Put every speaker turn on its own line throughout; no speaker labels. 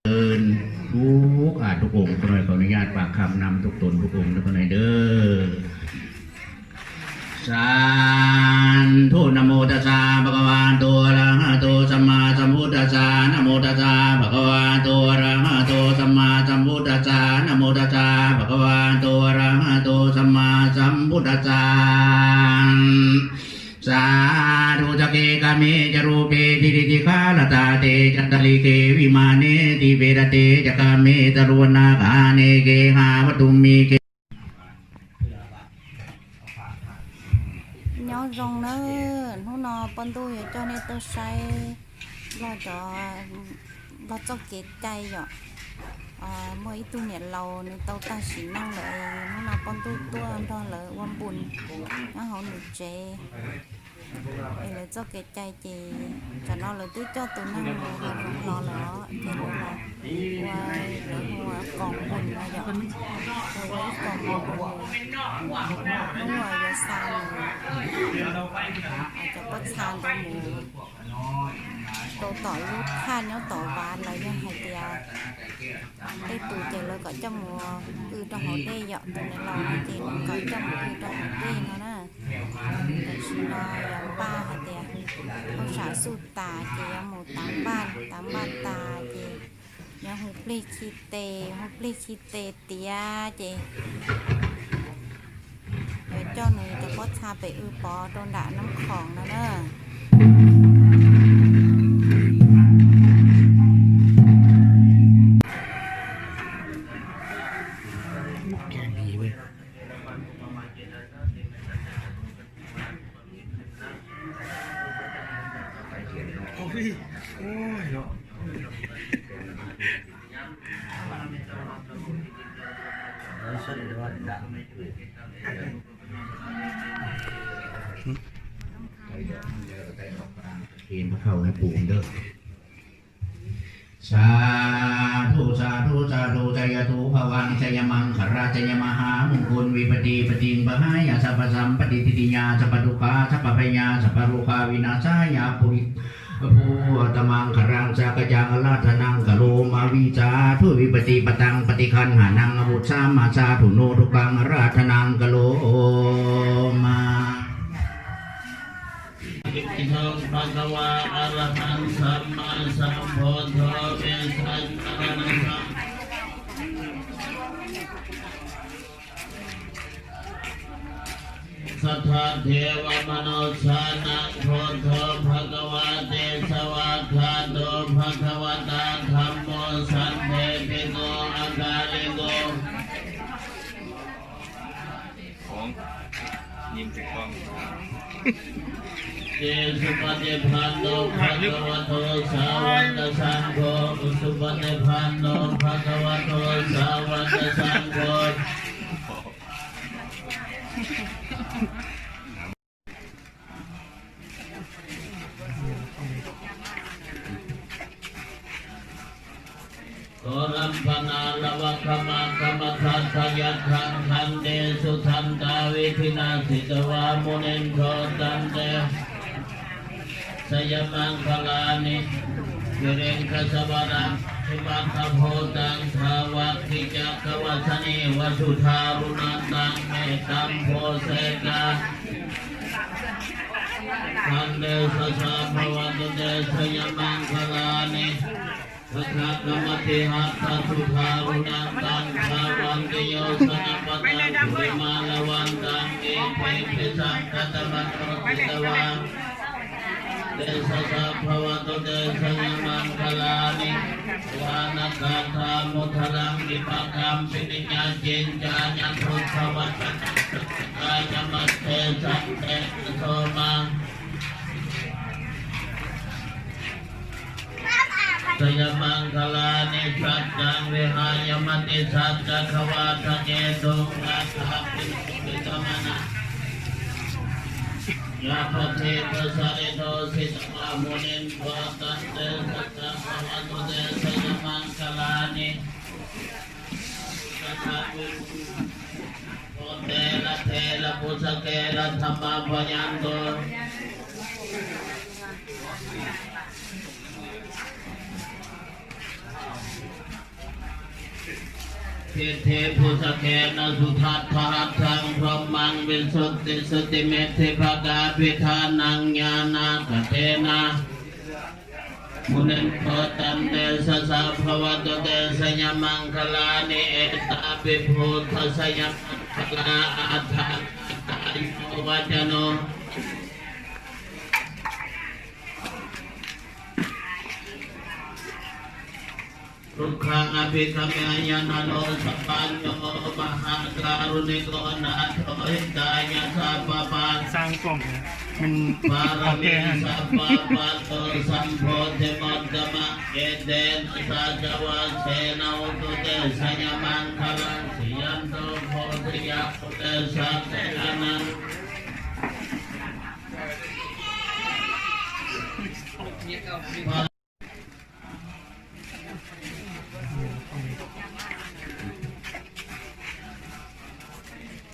เดินทุกอาจทุกองค์ขออนุญาตปากคำนำทุกตนทุกองค์ทุกคนเด้อสาธุนะโมตัสสะภะคะวะโตอะระหะโตสัมมาสัมพุทธัสสะนะโมตัสสะภะคะวะโตอะระหะโตสัมมาสัมพุทธัสสะนะโมตัสสะภะคะวะโตอะระหะโตสัมมาสัมพุทธัสสะสาธุจักเกกาเมจรูปเปติริติคาลตาเตจันตลิเกวิมาเนติเวรเตจักาเมตรวนาคาเนเกหาวตุมีเก
nhau rong nữa hôm nọ bọn tôi cho nên tôi say lo cho cái cây rồi mới tu nhẹ lâu nên tao ta chỉ năng lại hôm nọ bọn tôi ăn đó là quan buồn nó họ được chế để là cho cái cây thì cho nó là tôi cho tụi nó lo lỡ thì nó là qua còn buồn là rồi còn buồn đúng rồi giờ saoจะก็ชานตัวหมูตัวต่อยลูกข้าเนาะต่อบานอะไรยังหายเตียได้ตูเจเลยก็จะมัวtrong họ đây dọn từ này lò thì nó có trong trong đây nó nè để xin lo dọn ba hạt tia ông xã sụt tà chị một tám ban tà chị nhà hụt ly chi tê tia chị cho nàyจะก็ชาไปปอโดนด่าน้ำของนะเนอะ
แกงดีเว้ยโอ้ยโอ้ยเนาะเห็นพระเข้าให้ปู่เด้อสาธุสาธุสาธุใจยตุภวังชัยมังคราชัยมหามงคลวิปติปติงปหายาสัพพสัมปติทิฏฐิยาสัพพทุกขาสัพพพยาสัพพโรคาวินาศายาปุริภูตมังครังสักจังราธนังกโลมาวิจาทุวิปติปตังปฏิคันหานังอมุตสามาสาธุโนทุกังราธนังกโลมา
อิทธิภะคะวะอะระหังสัมมาสัมพุทโธเวสัชนะสัมสัทธาเทวมนุษย์สานังพุทโธภะคะวะเตสวะคาโตภะคะวะตาธัมโมสันเทปิโกอะกาลิโก
ของยิ้มถึงกล้อง
เจสุปฏิปันโนภะคะวะโตสาวกสังโฆสุปฏิปันโนภะคะวะโตสาวกสังโฆโอรัมปนาลวะขมากรรมทัตยัตถังทันเตสุทันตาวิธินาสิตวามุนินโทตันเตสยมังคลานิวิเรงคสวรังทิมัตถโพตังทาวัตถิจักวัชนีวสุธารุณันตังเมตัมโพเสกาทันเดสสะภวันตุเตสยมังคลานิพระกรรมติหัตถสุภารุณันตังภาวันติโยสนะปตังวิมาลวันตังเอเภพิสังกัตมันโรติตวาเดสสะภวันตุเตสยมังคลานิวานักาธามุทลังวิปักัมปินิญาเจนจาญันทุขวัตตังกายมัตเตสังเตโสมังสยมังคลานิสัจจังวิหายมติสัจจขวาทะเจตุอัตถะปิปิตมนะยาปเทปสาริโตสิตมามุนินโทตันเตสัจจังภวันตุเตสยมังคลานิสัทธะวิโตเตละปุสเกละธรรมะพยันโต
เ
เทเทพุสเกนะสุทัตถะทังพรหมังวิสุทธิสติเมธภกาภิธานังญาณกเทนะมุนิโพตันเตสะสะภวตุเตสยมังคลานิเอตาปิพุทธสยมังคลาอัฏฐายุวัจโนทุกขังอภิคัมยายานาโนสัพพัญโยมหาการุณิโกนาโถหิตายาสัพพะปัส
สร้างกล่องเนี่ยมัน
ปา
โอ
ร
เค
มี
ฮะ
สัพพะปัสโตสัมโพธิมัตตมะเกเดนสัจวัสเสนาอุตุเตสยมังคลังสิยันโตโพธิยะปุเตสัพเตอนัน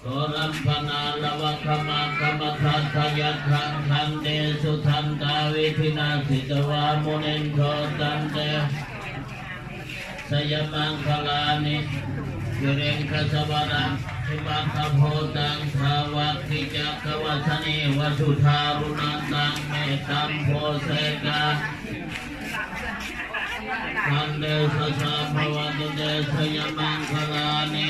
โกรัมปนาลวะขมากรรมทัตถยัตถังทันเดสุทันตาวิธินาสิตวามุนินโทตันเตสยมังคลานิวิเรงคสวรังทิมัคโพตังภาวัคคิจักขวัสนิวสุธารุนันตังเมตัมโพเสกาทันเดสสะภวตุเตสยมังคลานิ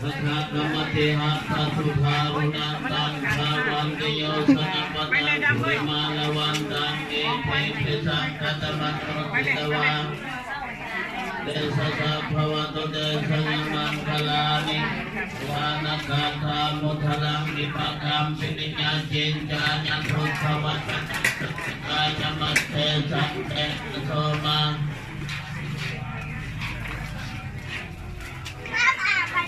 สัทธกรรมติหัตถสุภารุนันตังสาวันติโยสนัปตังวิมาลวันตังเอเทปิสังกัตมัตโตติตวาเตสะสะภวตุเตสยมังคลานิวานกาธามุทลังวิปกัมปินิญาจินจายันทุขวัตกายมัตเตสัตเตโสมัง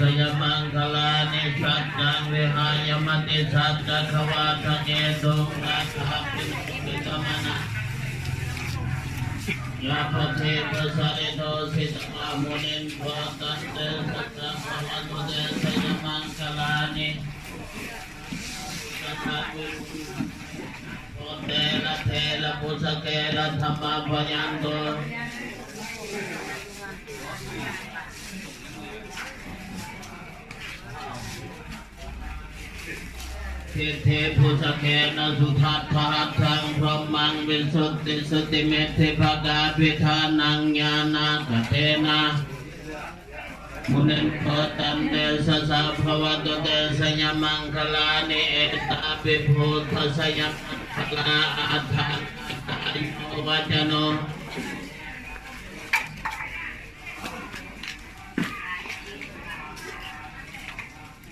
สยมังคลานิสัจจังวิหายมติสัจจขวาทะเจตุกัสสะปิปิตมนะยาปเทปสะริโตสิตมามุนินโพตันเตสัจจภวตุเตสยมังคลานิสัทธะวิโพเตระเทระปุสเกระธรรมะพยันโตเทเทพุสเกนะสุทัตถะทังพรหมังวิสุทธิสติเมธภกาภิธานังญาณกเทนะมุนิโพตันเตสะสะภวตุเตสยมังคลานิเอตาปิพุทธสยมังคลาอัฏฐายุวัจโน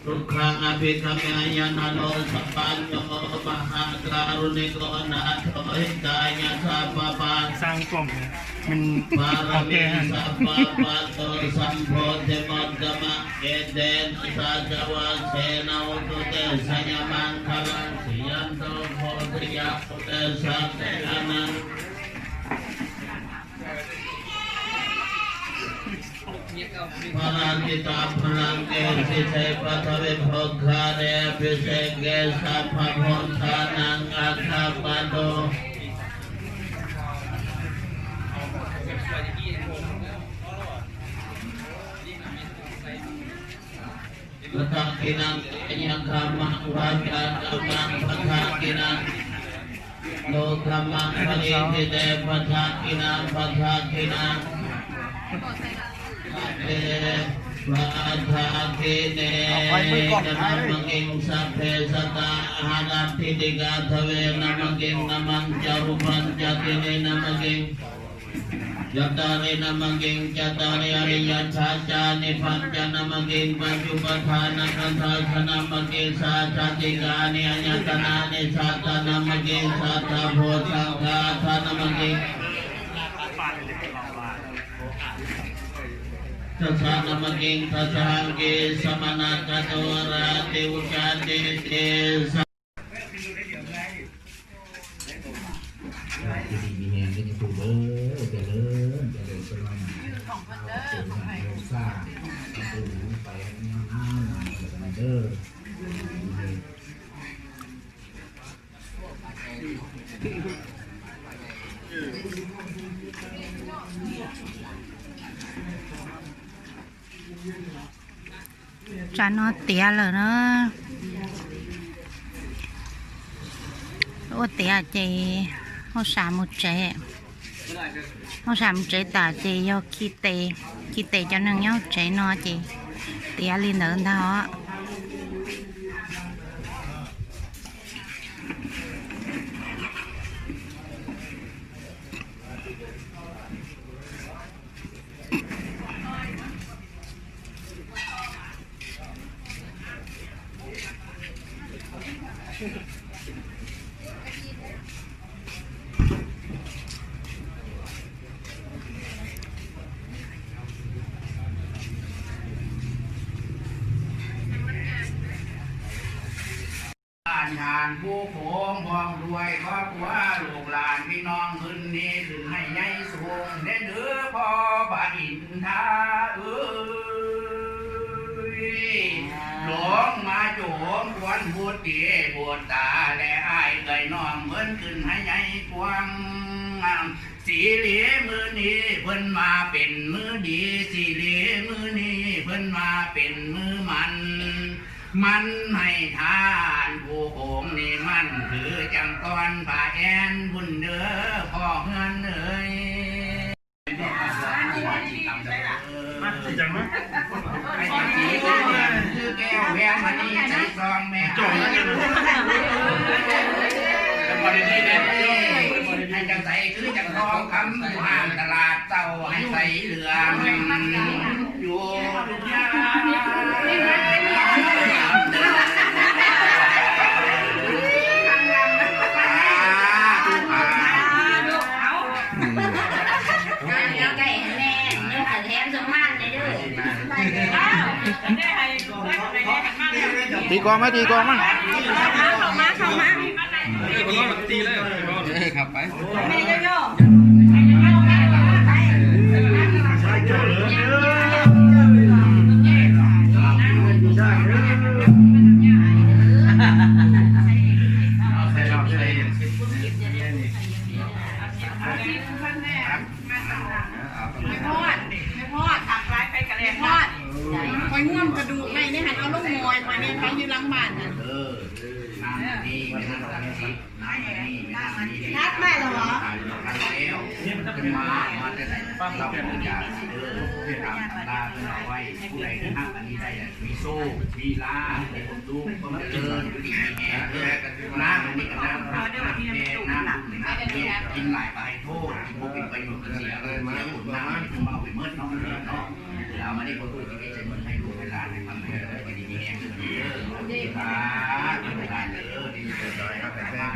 ทุกขังอภิคัมยายานาโนสัพพัญโยมหาการุณิโกนาโถหิตายาสัพพะปัส
สร้างกล่องเนี่ยมัน
ปาร
โอเค
มี
ฮะ
สัพพะปัสโตสัมโพธิมัตตมะเกเดนสัจวัสเสนาอุตุเตสยมังคลังสิยันโตโพธิยะปุเตสัพเตอนันพลังจิตาพลังเกสิเทปัทวิภพคาเรปิเสกเกสัพพะโพธานังอัคคปะโตพุทธกินังยังคำมังวัจจัตมังพุทธกินังโลกมังปริทิเตพุทธกินังพุทธกินังเตวัฏฐาคิเนกนัมกิงสัพเพสัตตาหานาทิติกาทเวนัมกิงนัมังจารุปัญจติเนนัมกิงยัตตารินัมกิงจัตตาริอริยสัจจานิปัญจนัมกิงปัจจุปทานัคันธาสนัมกิงสัจจิกานิอัญญตนานิสัตตนัมกิงสัตตโพธังคาธานัมกิงทัสสะนัมกิงทัสสังกิสมนัตโตระติอุจาติเตสะ
ที่ดีมีแรงที่จะถูกเด้อเจริญเจริญเป็นวันของเด้อของไทยเราสร้างตูไปน้ำเด้อ
cho nó tía rồi nó ô tía chị họ xả một trẻ họ xả một trẻ tả chị do khi tê cho nên nhau trẻ nó chị tía lên nữa đó
ทานผู้โขงพองรวยครอบครัวลูกหลานพี่น้องขึ้นนี้ขึ้นให้ใหญ่สูงเด่นเดือพ่อบาอินทาหลงมาโจมควนพูดตีปวดตาและอายเกยน้องเหมือนขึ้นให้ใหญ่กวางสีเหลีมือนี้เพิ่นมาเป็นมือดีสีเหลีมือนี้เพิ่นมาเป็นมือมันให้ทานผู้โกงนี่มันคือจังก้อนผ่าแอนบุญเด้อพ่อเฮือนเอ้ย
มาจังมั้ย
ไอ้จีคือแก้วแหวนมันนี่ใจซองแม่จงแล้วจะบริดีเด่นให้จังใสคือจังทองคำอยู่ห้างตลาดเจ้าให้ใสเหลืองอยู่ยา
ตีกองไหมตีกองมั้ง
เข้ามา
ตีเลยขับไป
แม่โย
คอยง่วมกระดูกในนี่หันเอาลูกมอยมาเนี่ยเขาอยู่หลังบ้านน่ะนัดแม่เหรอ
นี่มันจะเป็นมาแต่ไหนป้าเราเป็นยาเออเพื่อทำตาเป็นเอาไว้ผู้ใดที่ห้ามอันนี้ได้มีโซ่มีลามีคนดูคนเจริญดีแง่น้ำมันนี่กับน้ำน้ำกินหลายไปโทษกินพวกกินประโยชน์เสียเลยมาหมุนน้ำถึงมาไปเมื่อน้องมันเนาะแล้วมาได้คนดูที่จะเหมือนให้ดูให้หลานให้ทำให้ได้ดีแง่ขึ้นเยอะครับไม่ได้เลยดีเลยครับแต่ว่า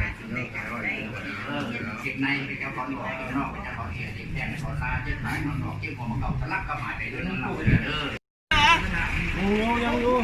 เก็บในเป็นเจ้าของของนอกเป็นเจ้าของเองแบ่งสอนลาเจ็บหายนอนหลอกเจ็บของมันเก่าทะลักก็หายไปเลยนั่นเราเด้อ
โอ้ยังอยู่